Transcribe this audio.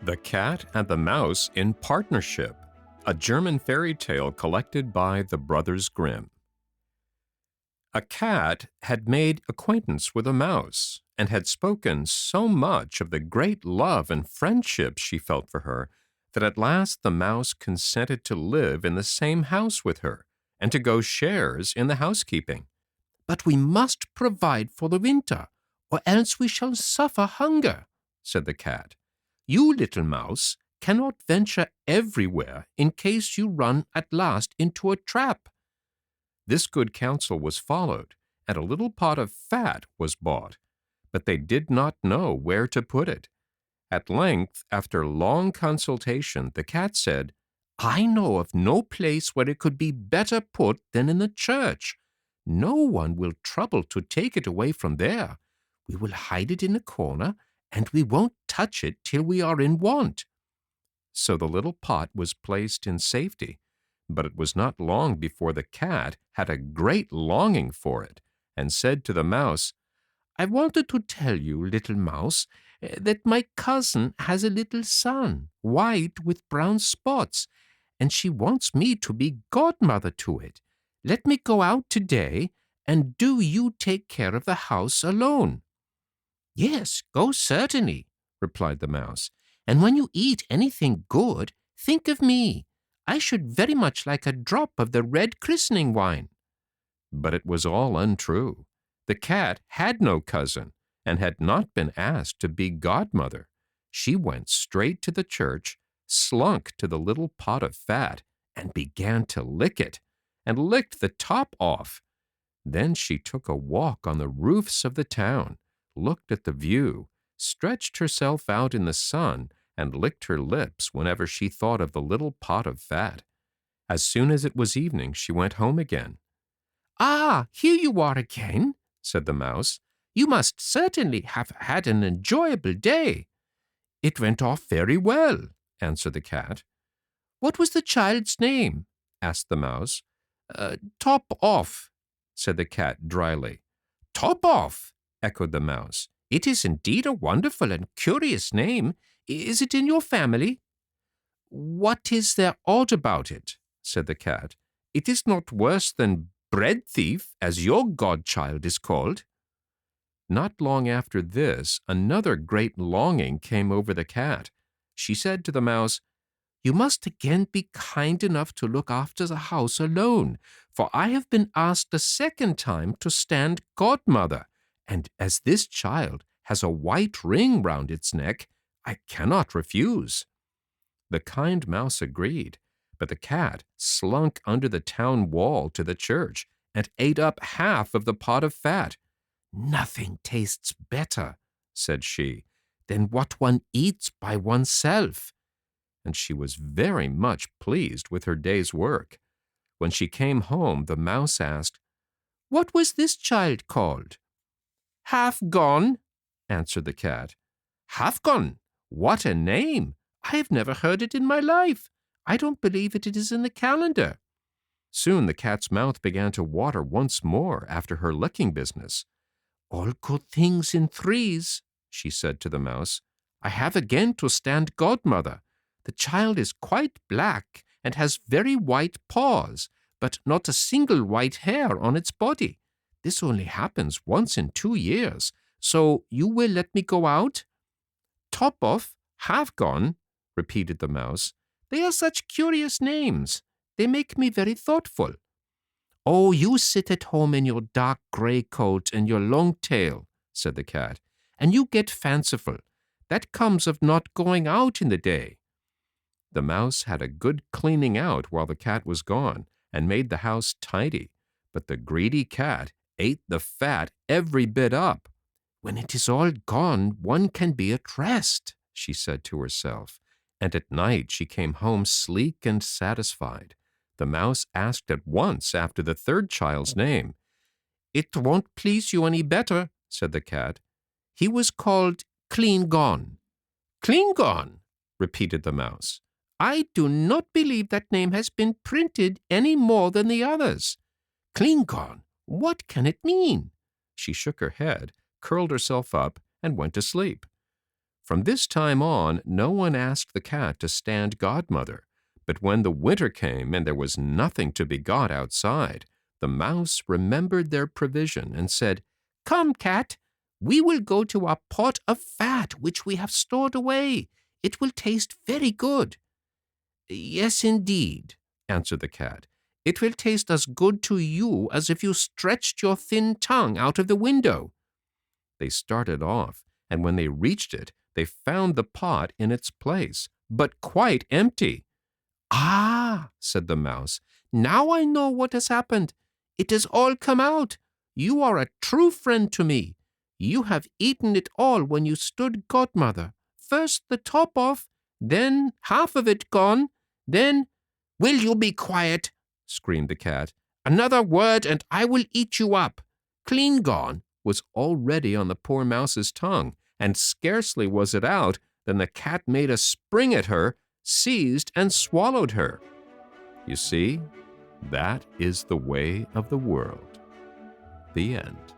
The Cat and the Mouse in Partnership, a German fairy tale collected by the Brothers Grimm. A cat had made acquaintance with a mouse, and had spoken so much of the great love and friendship she felt for her, that at last the mouse consented to live in the same house with her, and to go shares in the housekeeping. "But we must provide for the winter, or else we shall suffer hunger," said the cat. "You, little mouse, cannot venture everywhere in case you run at last into a trap." This good counsel was followed, and a little pot of fat was bought, but they did not know where to put it. At length, after long consultation, the cat said, "I know of no place where it could be better put than in the church. No one will trouble to take it away from there. We will hide it in a corner, and we won't touch it till we are in want." So the little pot was placed in safety, but it was not long before the cat had a great longing for it, and said to the mouse, "I wanted to tell you, little mouse, that my cousin has a little son, white with brown spots, and she wants me to be godmother to it. Let me go out today, and do you take care of the house alone." "Yes, go certainly," replied the mouse, "and when you eat anything good, think of me. I should very much like a drop of the red christening wine." But it was all untrue. The cat had no cousin, and had not been asked to be godmother. She went straight to the church, slunk to the little pot of fat, and began to lick it, and licked the top off. Then she took a walk on the roofs of the town, looked at the view, stretched herself out in the sun, and licked her lips whenever she thought of the little pot of fat. As soon as it was evening, she went home again. "Ah, here you are again," said the mouse. "You must certainly have had an enjoyable day." "It went off very well," answered the cat. "What was the child's name?" asked the mouse. "Top off," said the cat dryly. "Top off," echoed the mouse. "It is indeed a wonderful and curious name. Is it in your family?" "What is there odd about it?" said the cat. "It is not worse than bread thief, as your godchild is called." Not long after this, another great longing came over the cat. She said to the mouse, "You must again be kind enough to look after the house alone, for I have been asked a second time to stand godmother, and as this child has a white ring round its neck, I cannot refuse." The kind mouse agreed, but the cat slunk under the town wall to the church, and ate up half of the pot of fat. "Nothing tastes better," said she, "than what one eats by oneself." And she was very much pleased with her day's work. When she came home, the mouse asked, "What was this child called?" "Half gone," answered the cat. "Half gone? What a name! I have never heard it in my life. I don't believe it is in the calendar." Soon the cat's mouth began to water once more after her licking business. "All good things in threes," she said to the mouse. "I have again to stand godmother. The child is quite black and has very white paws, but not a single white hair on its body. This only happens once in 2 years, so you will let me go out?" "Top off, half gone," repeated the mouse. "They are such curious names. They make me very thoughtful." "Oh, you sit at home in your dark grey coat and your long tail," said the cat, "and you get fanciful. That comes of not going out in the day." The mouse had a good cleaning out while the cat was gone, and made the house tidy, but the greedy cat ate the fat every bit up. "When it is all gone, one can be at rest," she said to herself, and at night she came home sleek and satisfied. The mouse asked at once after the third child's name. "It won't please you any better," said the cat. "He was called Clean Gone." "Clean Gone," repeated the mouse. "I do not believe that name has been printed any more than the others. Clean Gone, what can it mean?" She shook her head, curled herself up, and went to sleep. From this time on, no one asked the cat to stand godmother, but when the winter came and there was nothing to be got outside, the mouse remembered their provision and said, "Come, cat, we will go to our pot of fat which we have stored away. It will taste very good." "Yes, indeed," answered the cat. "It will taste as good to you as if you stretched your thin tongue out of the window." They started off, and when they reached it, they found the pot in its place, but quite empty. "Ah," said the mouse, "now I know what has happened. It has all come out. You are a true friend to me. You have eaten it all when you stood godmother. First the top off, then half of it gone, then—" "Will you be quiet?" screamed the cat. "Another word and I will eat you up." "Clean gone" was already on the poor mouse's tongue, and scarcely was it out than the cat made a spring at her, seized and swallowed her. You see, that is the way of the world. The end.